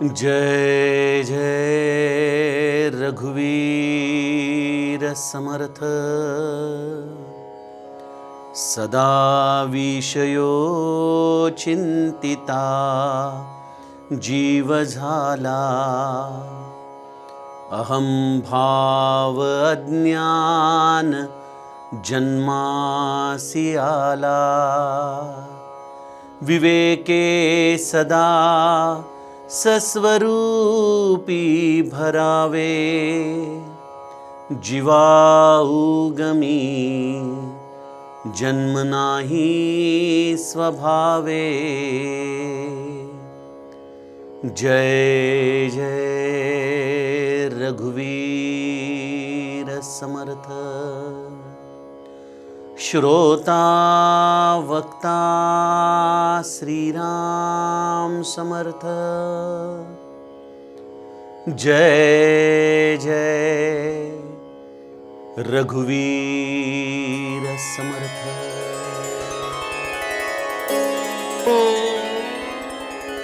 जय जय रघुवीर समर्थ। सदा विषयो चिंतिता जीव झाला, अहं भाव अज्ञान जन्मासी आला। विवेके सदा सस्वरूपी भरावे, जीवा उगमी जन्म नाही स्वभावे। जय जय रघुवीर समर्थ। श्रोता वक्ता श्रीराम समर्थ। जय जय रघुवीर समर्थ।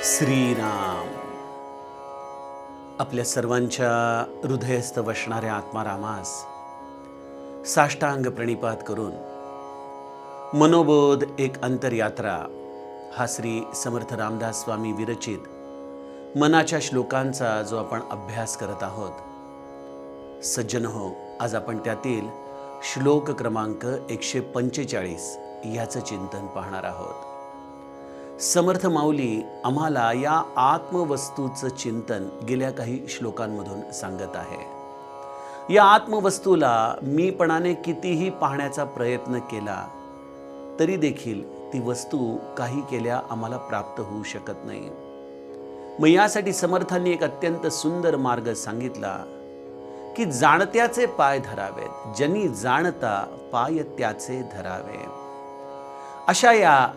श्रीराम आपल्या सर्वांच्या हृदयस्थ वसणाऱ्या आत्मारामास साष्टांग प्रणिपात करून मनोबोध एक अंतरयात्रा हा श्री समर्थ रामदास स्वामी विरचित मनाच्या श्लोकांचा जो आपण अभ्यास करत आहोत। सज्जन हो, आज आपण त्यातील श्लोक क्रमांक 145 याचं चिंतन पाहणार आहोत। समर्थ माऊली आम्हाला या आत्मवस्तूचं चिंतन गेल्या काही श्लोकांमधून सांगत आहे। या आत्मवस्तूला मीपणाने कितीही पाहण्याचा प्रयत्न केला तरी देखील ती वस्तू काही केल्या आम्हाला प्राप्त होऊ शकत नाही। मग यासाठी समर्थांनी एक अत्यंत सुंदर मार्ग सांगितला की जाणत्याचे पाय धरावेत, ज्यांनी जाणता पाय त्याचे धरावे। अशा या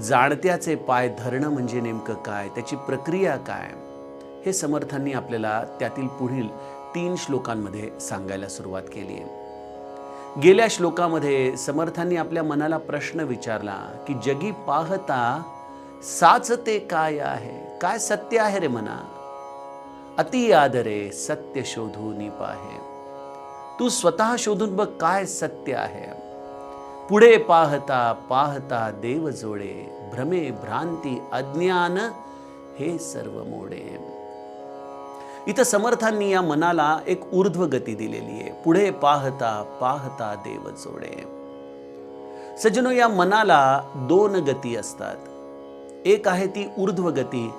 जाणत्याचे पाय धरणं म्हणजे नेमकं काय, त्याची प्रक्रिया काय, हे समर्थांनी आपल्याला त्यातील पुढील 3 श्लोकांमध्ये सांगायला सुरुवात केली आहे। गेल्या श्लोकामध्ये समर्थांनी आपल्या मनाला प्रश्न विचारला की जगी पाहता साचते काय आहे, काय सत्य आहे रे मना। अति आदरे सत्य शोधून पाहे, तू स्वतः शोधून बघ काय सत्य आहे। पुढे पाहता पाहता देव जोडे, भ्रमे भ्रांती अज्ञान हे सर्व मोडे। इथं समर्थांनी या मनाला एक ऊर्ध्व गती दिलेली आहे। पुढे पाहता पाहता देव जोडे। सज्जनो, या मनाला 2 गती असतात। एक आहे ती ऊर्ध्व गती,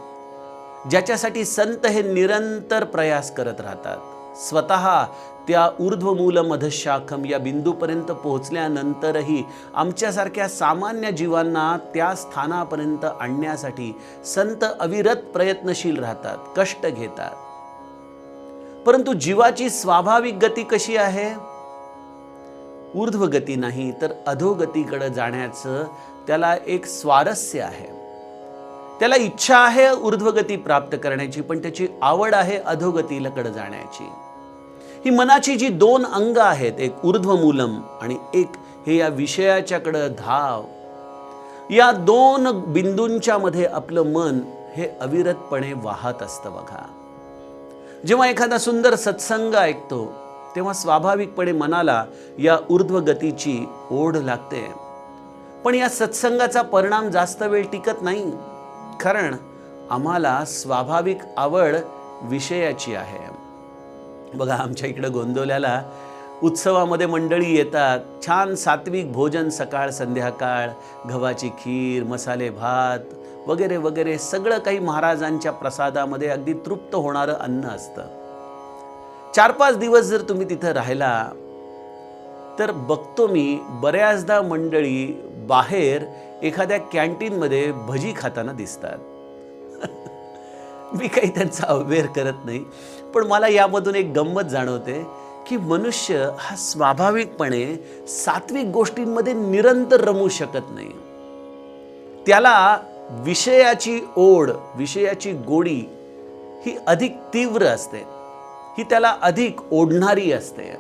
ज्याच्यासाठी संत हे निरंतर प्रयास करत राहतात। स्वतः त्या ऊर्ध्वमूल मधशाखम या बिंदूपर्यंत पोहोचल्यानंतरही आमच्यासारख्या सामान्य जीवांना त्या स्थानापर्यंत आणण्यासाठी संत अविरत प्रयत्नशील राहतात, कष्ट घेतात। परंतु जीवाची स्वाभाविक गती कशी आहे? ऊर्ध्व गती नाही तर अधोगतीकडे जाण्याचं त्याला एक स्वारस्य आहे। त्याला इच्छा आहे ऊर्ध्वगती प्राप्त करण्याची, पण त्याची आवड आहे अधोगतीकडे जाण्याची। ही मनाची जी 2 अंग आहेत, एक ऊर्ध्वमूलम आणि एक हे या विषयाच्याकडे धाव, या 2 बिंदूंच्या मध्ये आपलं मन हे अविरतपणे वाहत असतं बघा। जेव्हा एखादा सुंदर सत्संग ऐकतो तेव्हा स्वाभाविकपणे मनाला या ऊर्ध्वगतीची ओढ लागते, पण या सत्संगाचा परिणाम जास्त वेळ टिकत नाही, कारण आम्हाला स्वाभाविक आवड विषयाची आहे। बघा, आमच्या इकडे गोंदवल्याला उत्सवामध्ये मंडळी येतात, छान सात्विक भोजन सकाळ संध्याकाळ, गव्हाची खीर, मसाले भात वगैरे वगैरे सगळं काही महाराजांच्या प्रसादामध्ये अगदी तृप्त होणारं अन्न असतं। 4-5 दिवस जर तुम्ही तिथं राहिला तर बघतो मी बऱ्याचदा मंडळी बाहेर एखाद्या कॅन्टीनमध्ये भजी खाताना दिसतात। मी काही त्यांचा अवेअर करत नाही, पण मला यामधून एक गंमत जाणवते की मनुष्य हा स्वाभाविकपणे सात्विक गोष्टींमध्ये निरंतर रमू शकत नाही। त्याला विषयाची ओढ, विषयाची गोडी ही अधिक तीव्र असते, ही त्याला अधिक ओढणारी असते।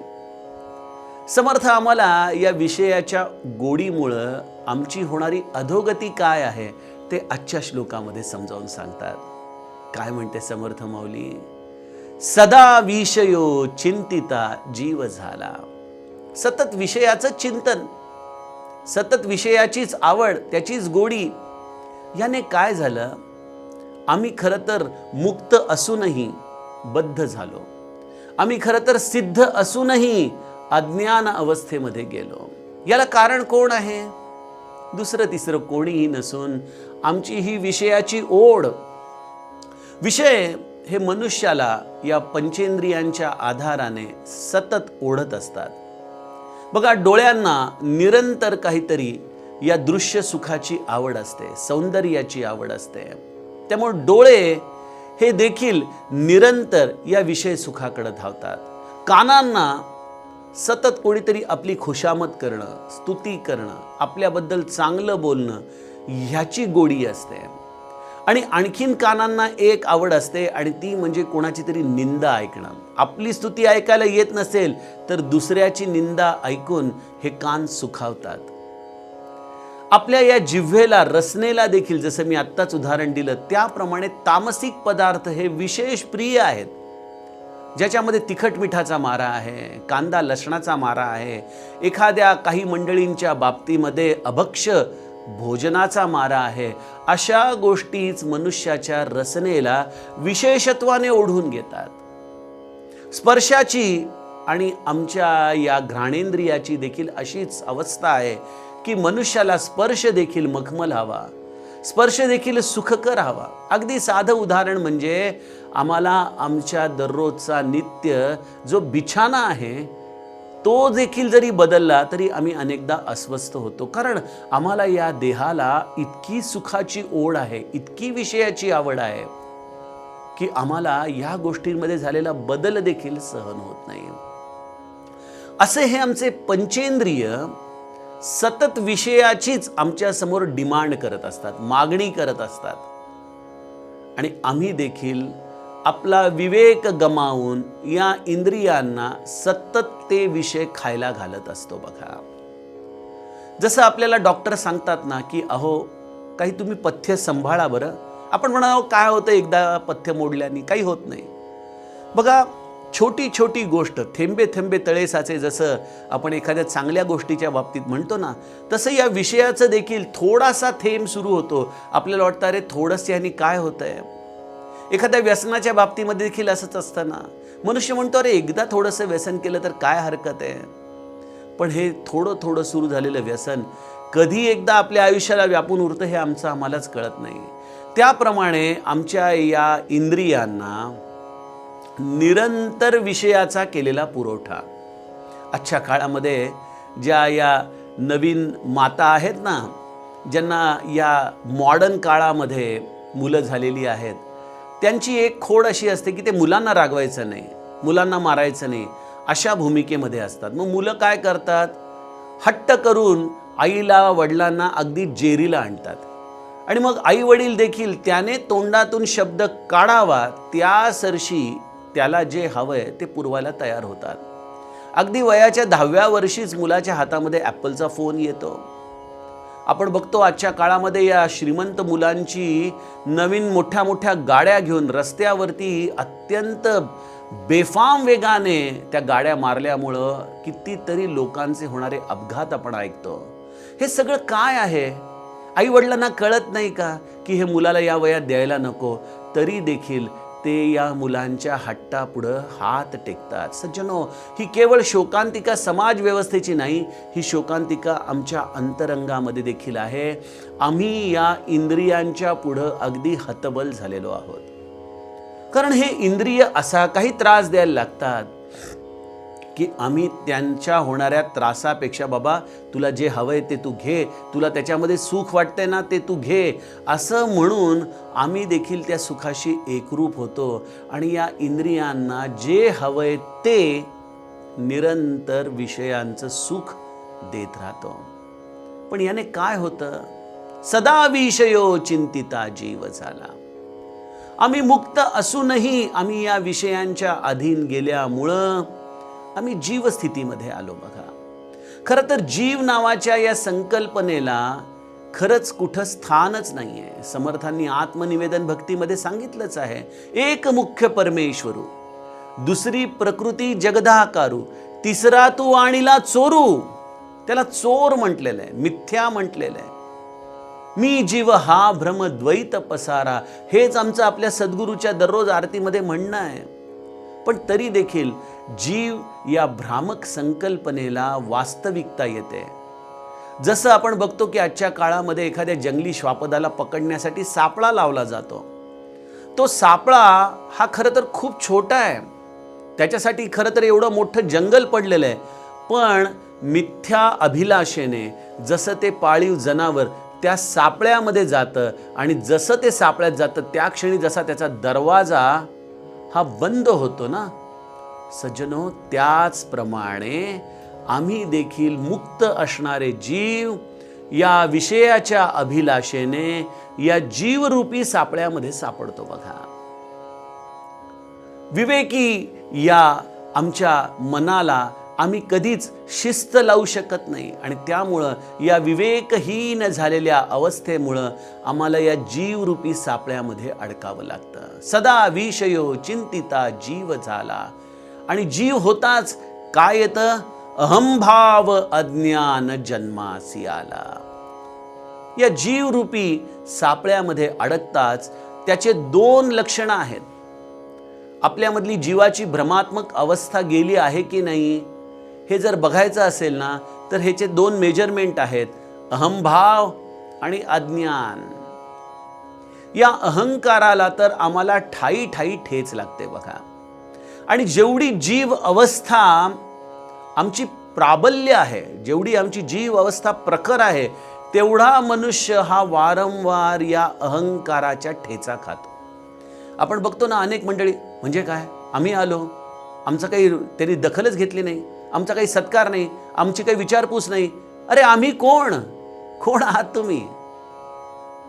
समर्थ आम्हाला या विषयाच्या गोडीमुळे आमची होणारी अधोगती काय आहे ते आजच्या श्लोकामध्ये समजावून सांगतात। काय म्हणते समर्थ माऊली? सदा विषयो चिंतिता जीव झाला. सतत विषयाचं चिंतन, सतत विषयाचीच आवड, त्याचीच गोडी, याने काय झालं? आम्ही खरं तर मुक्त असूनही बद्ध झालो. आम्ही खरं तर सिद्ध असूनही अज्ञान अवस्थेमध्ये गेलो. याला कारण कोण आहे? दुसरं तिसरं कोणीही नसून आमची ही विषयाची ओढ. विषय हे मनुष्याला या पंचेंद्रियांच्या आधाराने सतत ओढत असतात. बघा, डोळ्यांना निरंतर काहीतरी या दृश्य सुखाची आवड असते, सौंदर्याची आवड असते. त्यामुळे डोळे हे देखील निरंतर या विषय सुखाकडे धावतात. कानांना सतत कोणीतरी आपली खुशामत करणं, स्तुती करणं, आपल्याबद्दल चांगलं बोलणं, ह्याची गोडी असते. आणि आणखीन कानांना एक आवड असते, आणि ती म्हणजे कोणाची तरी निंदा ऐकणं. आपली स्तुती ऐकायला येत नसेल तर दुसऱ्याची निंदा ऐकून हे कान सुखावतात. आपल्या या जिव्हेला, रसनेला देखील, जसं मी आत्ताच उदाहरण दिलं त्याप्रमाणे, तामसिक पदार्थ हे विशेष प्रिय आहेत. ज्याच्यामध्ये तिखट मिठाचा मारा आहे, कांदा लसणाचा मारा आहे, एखाद्या काही मंडळींच्या बाबतीमध्ये अभक्ष्य भोजनाचा मारा आहे. अशा गोष्टीच मनुष्याच्या रसनेला विशेषत्वाने ओढून घेतात. स्पर्शाची आणि आमच्या या घ्राणेंद्रियाची देखील अशीच अवस्था आहे की मनुष्याला स्पर्श देखील मखमल हवा, स्पर्श देखील सुखकर हवा. अगदी साधं उदाहरण म्हणजे आम्हाला आमच्या दररोजचा नित्य जो बिछाना आहे तो देखील जरी बदलला तरी आम्ही अनेकदा अस्वस्थ होतो. कारण आम्हाला या देहाला इतकी सुखाची ओढ आहे, इतकी विषयाची आवड आहे की आम्हाला या गोष्टींमध्ये झालेला बदल देखील सहन होत नाही. असे हे आमचे पंचेंद्रिय सतत विषयाचीच आमच्या समोर डिमांड करत असतात, मागणी करत असतात. आणि आम्ही देखील आपला विवेक गमावून या इंद्रियांना सतत ते विषय खायला घालत असतो. बघा, जसं आपल्याला डॉक्टर सांगतात ना की अहो काही तुम्ही पथ्य सांभाळा बरं. आपण म्हणावं काय होतं एकदा पथ्य मोडल्याने? काही होत नाही. बघा, छोटी छोटी गोष्ट, थेंबे थेंबे तळे साचे, जसं आपण एखाद्या चांगल्या गोष्टीच्या बाबतीत म्हणतो ना, तसं या विषयाचं देखील थोडासा थेंब सुरू होतो. आपल्याला वाटतं अरे थोडंसं याने काय होतंय. एखाद्या व्यसनाच्या बाबतीमध्ये देखील असंच असतं ना. मनुष्य म्हणतो अरे एकदा थोडंसं व्यसन केलं तर काय हरकत आहे. पण हे थोडं थोडं सुरू झालेलं व्यसन कधी एकदा आपल्या आयुष्याला व्यापून उरतं हे आम्हालाच कळत नाही. त्याप्रमाणे आमच्या या इंद्रियांना निरंतर विषयाचा केलेला पुरवठा. आजच्या काळामध्ये ज्या या नवीन माता आहेत ना, ज्यांना या मॉडर्न काळामध्ये मुलं झालेली आहेत, त्यांची एक खोड अशी असते की ते मुलांना रागवायचं नाही, मुलांना मारायचं नाही, अशा भूमिकेमध्ये असतात. मग मुलं काय करतात? हट्ट करून आईला वडिलांना अगदी जेरीला आणतात. आणि मग आई वडील देखील त्याने तोंडातून शब्द काढावा त्यासरशी त्याला जे हवंय ते पुरवायला तयार होतात. अगदी वयाच्या 10व्या वर्षीच मुलाच्या हातामध्ये ॲपलचा फोन येतो. आपण बघतो आजच्या काळामध्ये या श्रीमंत मुलांची नवीन मोठ्या मोठ्या गाड्या घेऊन रस्त्यावरती अत्यंत बेफाम वेगाने त्या गाड्या मारल्यामुळं कितीतरी लोकांचे होणारे अपघात आपण ऐकतो. हे सगळं काय आहे? आई वडिलांना कळत नाही का की हे मुलाला या वयात द्यायला नको, तरी देखील ते या मुलांच्या हट्टापुढं हात टेकतात. सज्जनो, ही केवळ शोकांतिका समाज व्यवस्थेची नाही, ही शोकांतिका आमच्या अंतरंगामध्ये देखील आहे. आम्ही या इंद्रियांच्या पुढं अगदी हतबल झालेलो आहोत. कारण हे इंद्रिय असा काही त्रास द्यायला लागतात की आम्ही त्यांच्या होणाऱ्या त्रासापेक्षा बाबा तुला जे हवंय ते तू घे, तुला त्याच्यामध्ये सुख वाटतंय ना ते तू घे, असं म्हणून आम्ही देखील त्या सुखाशी एकरूप होतो आणि या इंद्रियांना जे हवंय ते निरंतर विषयांचं सुख देत राहतो. पण याने काय होतं? सदा विषयो चिंतिता जीव झाला. आम्ही मुक्त असूनही आम्ही या विषयांच्या अधीन गेल्यामुळं आम्ही जीवस्थितीमध्ये आलो. बघा, खरं तर जीव नावाच्या या संकल्पनेला खरंच कुठं स्थानच नाही आहे. समर्थांनी आत्मनिवेदन भक्तीमध्ये सांगितलंच आहे, एक मुख्य परमेश्वरू, दुसरी प्रकृती जगदाकारू, तिसरा तू आणिला चोरू. त्याला चोर म्हटलेलं आहे, मिथ्या म्हटलेलं आहे. मी जीव हा भ्रम द्वैत पसारा, हेच आमचं आपल्या सद्गुरूच्या दररोज आरतीमध्ये म्हणणं आहे. पण तरी देखील जीव या भ्रामक संकल्पनेला वास्तविकता येते. जसं आपण बघतो की आजच्या काळामध्ये एखाद्या जंगली श्वापदाला पकडण्यासाठी सापळा लावला जातो. तो सापळा हा खरं तर खूप छोटा आहे, त्याच्यासाठी खरं तर एवढं मोठं जंगल पडलेलं आहे. पण मिथ्या अभिलाषेने जसं ते पाळीव जनावर त्या सापळ्यामध्ये जातं आणि जसं ते सापळ्यात जातं त्या क्षणी जसा त्याचा दरवाजा हा बंद होतो ना सज्जनो, त्याचप्रमाणे आम्ही देखील मुक्त असणारे जीव या विषयाच्या अभिलाषेने या जीवरूपी सापळ्यामध्ये सापडतो. बघा, विवेकी या आमच्या मनाला आम्ही कधीच शिस्त लावू शकत नाही आणि त्यामुळं या विवेकहीन झालेल्या अवस्थेमुळं आम्हाला या जीवरूपी सापळ्यामध्ये अडकावं लागतं. सदा विषयो चिंतिता जीव झाला आणि जीव होताच काय येतं, अहंभाव अज्ञान जन्मासी आला. या जीवरूपी सापळ्यामध्ये अडकताच त्याचे दोन लक्षणं आहेत. आपल्यामधली जीवाची भ्रमात्मक अवस्था गेली आहे की नाही हे जर बघायचं असेल ना तर ह्याचे दोन मेजरमेंट आहेत, अहंभाव आणि अज्ञान. या अहंकाराला तर आम्हाला ठाई ठाई ठेच लागते बघा. आणि जेवढी जीव अवस्था आमची प्राबल्य आहे, जेवढी आमची जीव अवस्था प्रखर आहे, तेवढा मनुष्य हा वारंवार या अहंकाराच्या ठेचा खातो. आपण बघतो ना अनेक मंडळी, म्हणजे काय, आम्ही आलो, आमचं काही त्यांनी दखलच घेतली नाही, आमचा काही सत्कार नाही, आमची काही विचारपूस नाही. अरे आम्ही कोण आहात तुम्ही?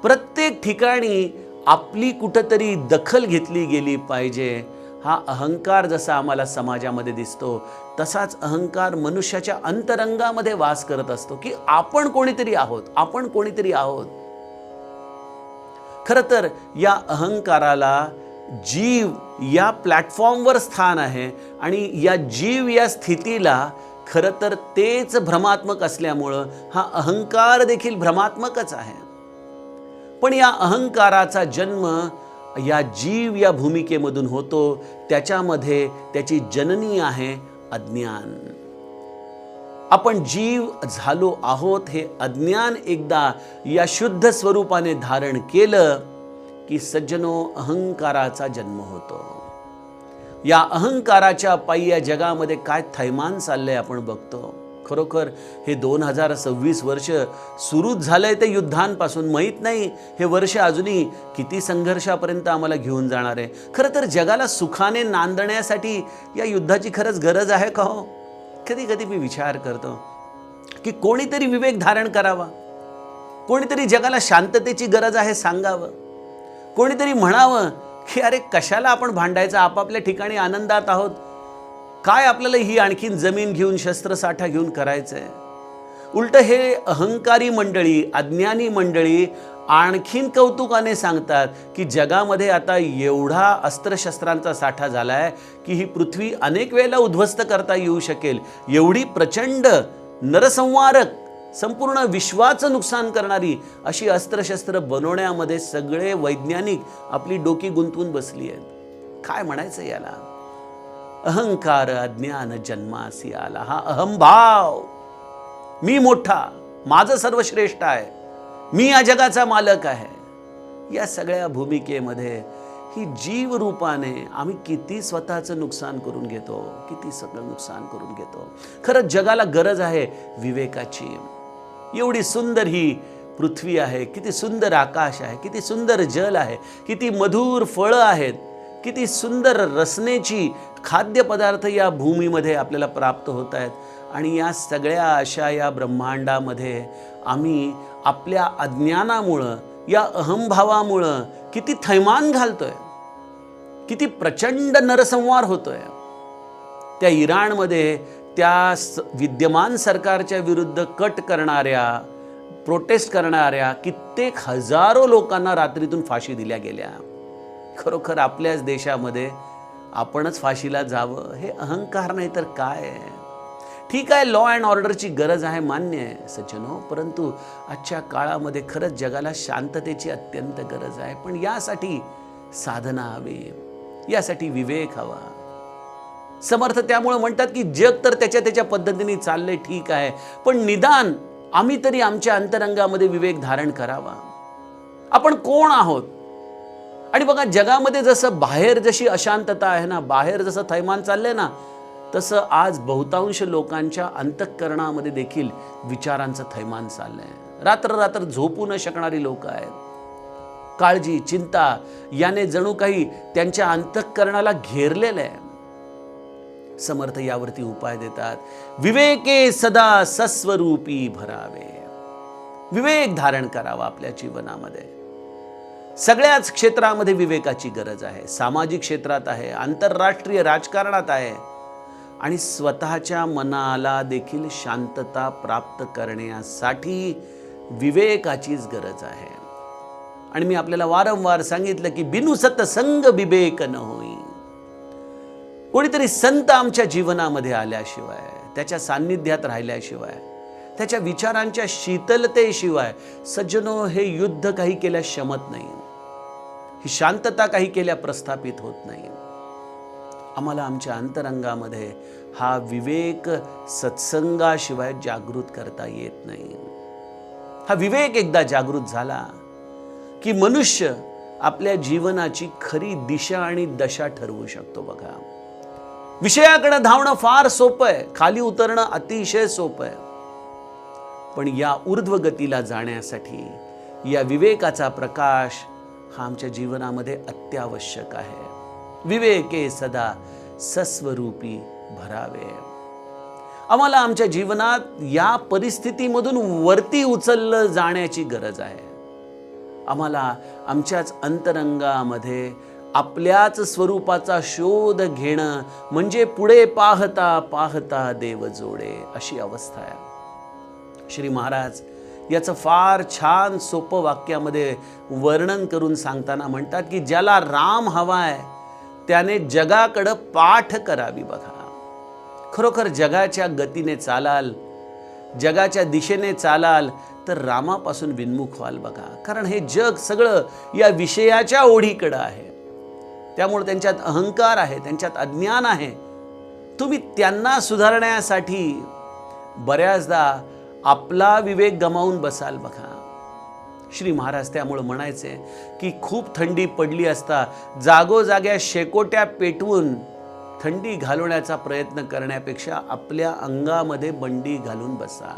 प्रत्येक ठिकाणी आपली कुठंतरी दखल घेतली गेली पाहिजे. हा अहंकार जसा आम्हाला समाजामध्ये दिसतो तसाच अहंकार मनुष्याच्या अंतरंगामध्ये वास करत असतो की आपण कोणीतरी आहोत, आपण कोणीतरी आहोत. खरं तर या अहंकाराला जीव या प्लॅटफॉर्मवर स्थान आहे आणि या जीव या स्थितीला खरं तर तेच भ्रमात्मक असल्यामुळं हा अहंकार देखील भ्रमात्मकच आहे. पण या अहंकाराचा जन्म या जीव या भूमिकेमधून होतो. त्याच्यामध्ये त्याची जननी आहे अज्ञान. आपण जीव झालो आहोत हे अज्ञान एकदा या शुद्ध स्वरूपाने धारण केलं की सज्जनो अहंकाराचा जन्म होतो. या अहंकाराच्या पायी या जगामध्ये काय थैमान चाललंय आपण बघतो. खरोखर हे 2026 वर्ष सुरूच झालंय ते युद्धांपासून. माहीत नाही हे वर्ष अजूनही किती संघर्षापर्यंत आम्हाला घेऊन जाणार आहे. खरं तर जगाला सुखाने नांदण्यासाठी या युद्धाची खरंच गरज आहे का हो? कधी कधी मी विचार करतो की कोणीतरी विवेक धारण करावा, कोणीतरी जगाला शांततेची गरज आहे सांगावं, कोणीतरी म्हणावं की अरे कशाला आपण भांडायचं, आपापल्या ठिकाणी आनंदात आहोत, काय आपल्याला ही आणखीन जमीन घेऊन शस्त्रसाठा घेऊन करायचंय. उलट हे अहंकारी मंडळी, अज्ञानी मंडळी आणखीन कौतुकाने सांगतात की जगामध्ये आता एवढा अस्त्रशस्त्रांचा साठा झालाय की ही पृथ्वी अनेक वेळेला उद्ध्वस्त करता येऊ शकेल. एवढी प्रचंड नरसंहारक, संपूर्ण विश्वाचं नुकसान करणारी अशी अस्त्रशस्त्र बनवण्यामध्ये सगळे वैज्ञानिक आपली डोकी गुंतवून बसली आहेत. काय म्हणायचं याला? अहंकार अज्ञान जन्मासी आला. हा अहंभाव, मी मोठा, माझं सर्वश्रेष्ठ आहे, मी या जगाचा मालक आहे, या सगळ्या भूमिकेमध्ये ही जीव रूपाने आम्ही किती स्वतःचं नुकसान करून घेतो, किती सगळं नुकसान करून घेतो. खरंच जगाला गरज आहे विवेकाची. एवढी सुंदर ही पृथ्वी आहे, किती सुंदर आकाश आहे, किती सुंदर जल आहे, किती मधुर फळं आहेत, किती सुंदर रसनेची खाद्यपदार्थ या भूमीमध्ये आपल्याला प्राप्त होत आहेत. आणि या सगळ्या अशा या ब्रह्मांडामध्ये आम्ही आपल्या अज्ञानामुळं, या अहंभावामुळं किती थैमान घालतोय, किती प्रचंड नरसंहार होतोय. त्या इराणमध्ये त्या विद्यमान सरकारच्या विरुद्ध कट करणाऱ्या प्रोटेस्ट करणाऱ्या कित्येक हजारो लोकांना रात्रीतून फाशी दिल्या गेल्या. खरोखर आपल्याच देशामध्ये आपणच फाशीला जावं हे अहंकार नाही तर काय. ठीक आहे, लॉ अँड ऑर्डरची गरज आहे, मान्य आहे सज्जनो, परंतु आजच्या काळामध्ये खरंच जगाला शांततेची अत्यंत गरज आहे. पण यासाठी साधना हवी, यासाठी विवेक हवा. समर्थ त्यामुळे म्हणतात की जग तर त्याच्या पद्धतीने चाललंय, ठीक आहे, पण निदान आम्ही तरी आमच्या अंतरंगामध्ये विवेक धारण करावा. आपण कोण आहोत. आणि बघा, जगामध्ये जसं बाहेर जशी अशांतता आहे ना, बाहेर जसं थैमान चाललंय ना, तसं आज बहुतांश लोकांच्या अंतःकरणामध्ये देखील विचारांचं थैमान चाललंय. रात्र झोपू न शकणारी लोक आहेत. काळजी, चिंता याने जणू काही त्यांच्या अंतःकरणाला घेरलेलं आहे. समर्थ यावरती उपाय देतात. विवेके सदा सस्वरूपी भरावे. विवेक धारण करावा आपल्या जीवनामध्ये. सगळ्याच क्षेत्रामध्ये विवेकाची गरज आहे. सामाजिक क्षेत्रात आहे, आंतरराष्ट्रीय राजकारणात आहे, आणि स्वतःच्या मनाला देखील शांतता प्राप्त करण्यासाठी विवेकाचीच गरज आहे. आणि मी आपल्याला वारंवार सांगितलं की बिनु सत्संग विवेक न होई. कोणीतरी संत आमच्या जीवनामध्ये आल्याशिवाय, त्याच्या सान्निध्यात राहिल्याशिवाय, त्याच्या विचारांच्या शीतलतेशिवाय सज्जनो हे युद्ध काही केल्या शमत नाही, ही शांतता काही केल्या प्रस्थापित होत नाही. आम्हाला आमच्या अंतरंगामध्ये हा विवेक सत्संगाशिवाय जागृत करता येत नाही. हा विवेक एकदा जागृत झाला की मनुष्य आपल्या जीवनाची खरी दिशा आणि दशा ठरवू शकतो. बघा, विषयाकडे धावणं फार सोपं आहे, खाली उतरणं अतिशय सोपं आहे, पण या ऊर्ध्व गतीला जाण्यासाठी या विवेकाचा प्रकाश हा आमच्या जीवनामध्ये अत्यावश्यक आहे. विवेके सदा सस्वरूपी भरावे. आम्हाला आमच्या जीवनात या परिस्थितीमधून वरती उचललं जाण्याची गरज आहे. आम्हाला आमच्याच अंतरंगामध्ये आपल्याच स्वरूपाचा शोध घेणं म्हणजे पुढे पाहता पाहता देव जोडे अशी अवस्था आहे. श्री महाराज याचं फार छान सोपं वाक्यामध्ये वर्णन करून सांगताना म्हणतात की ज्याला राम हवाय त्याने जगाकडं पाठ करावी. बघा, खरोखर जगाच्या गतीने चालाल, जगाच्या दिशेने चालाल तर रामापासून विन्मुख व्हाल. बघा, कारण हे जग सगळं या विषयाच्या ओढीकडं आहे. त्यामुळे त्यांच्यात अहंकार आहे, त्यांच्यात अज्ञान आहे. तुम्ही त्यांना सुधारण्यासाठी बऱ्याचदा आपला विवेक गमावून बसाल. बघा, श्री महाराज त्यामुळे म्हणायचे की खूप थंडी पडली असता जागोजाग्या शेकोट्या पेटवून थंडी घालवण्याचा प्रयत्न करण्यापेक्षा आपल्या अंगामध्ये बंडी घालून बसा.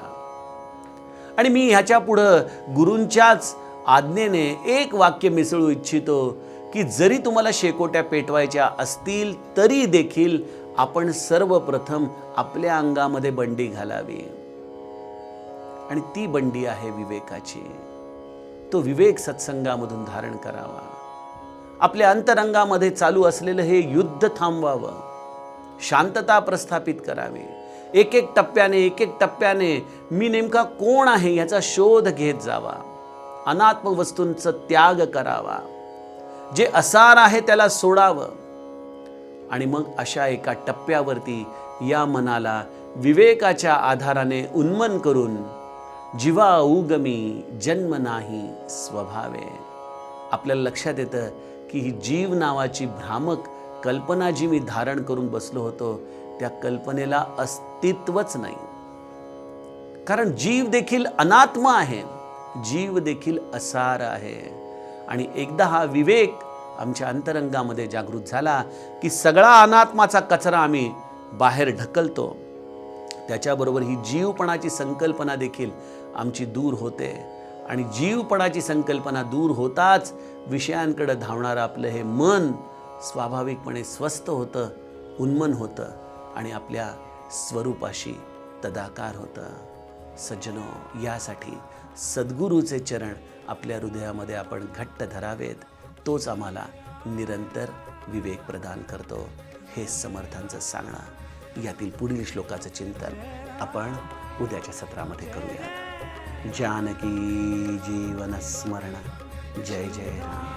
आणि मी ह्याच्या पुढं गुरूंच्याच आज्ञेने एक वाक्य मिसळू इच्छितो की जरी तुम्हाला शेकोट्या पेटवायच्या असतील तरी देखील आपण सर्वप्रथम आपल्या अंगामध्ये बंडी घालावी. आणि ती बंडी आहे विवेकाची. तो विवेक सत्संगामधून धारण करावा. आपल्या अंतरंगामध्ये चालू असलेलं हे युद्ध थांबवावं, शांतता प्रस्थापित करावी. एक एक टप्प्याने मी नेमका कोण आहे याचा शोध घेत जावा. अनात्म वस्तूंचा त्याग करावा. जे असार आहे त्याला सोडावं. आणि मग अशा एका टप्प्यावरती या मनाला विवेकाच्या आधाराने उन्मन करून जीवा उगमी जन्म नाही स्वभावे. आपल्याला लक्षात येतं की ही जीव नावाची भ्रामक कल्पना जी मी धारण करून बसलो होतो त्या कल्पनेला अस्तित्वच नाही. कारण जीव देखील अनात्मा आहे, जीव देखील असार आहे. आणि एकदा हा विवेक आमच्या अंतरंगामध्ये जागृत झाला की सगळा अनात्माचा कचरा आम्ही बाहेर ढकलतो. त्याच्याबरोबर ही जीवपणाची संकल्पना देखील आमची दूर होते. आणि जीवपणाची संकल्पना दूर होताच विषयांकडे धावणारं आपलं हे मन स्वाभाविकपणे स्वस्थ होतं, उन्मन होतं आणि आपल्या स्वरूपाशी तदाकार होतं. सज्जनो, यासाठी सद्गुरूचे चरण आपल्या हृदयामध्ये आपण घट्ट धरावेत. तोच आम्हाला निरंतर विवेक प्रदान करतो. हे समर्थांचं सांगणं. यातील पुढील श्लोकाचं चिंतन आपण उद्याच्या सत्रामध्ये करूयात. जानकी जीवन स्मरण. जय जय राम.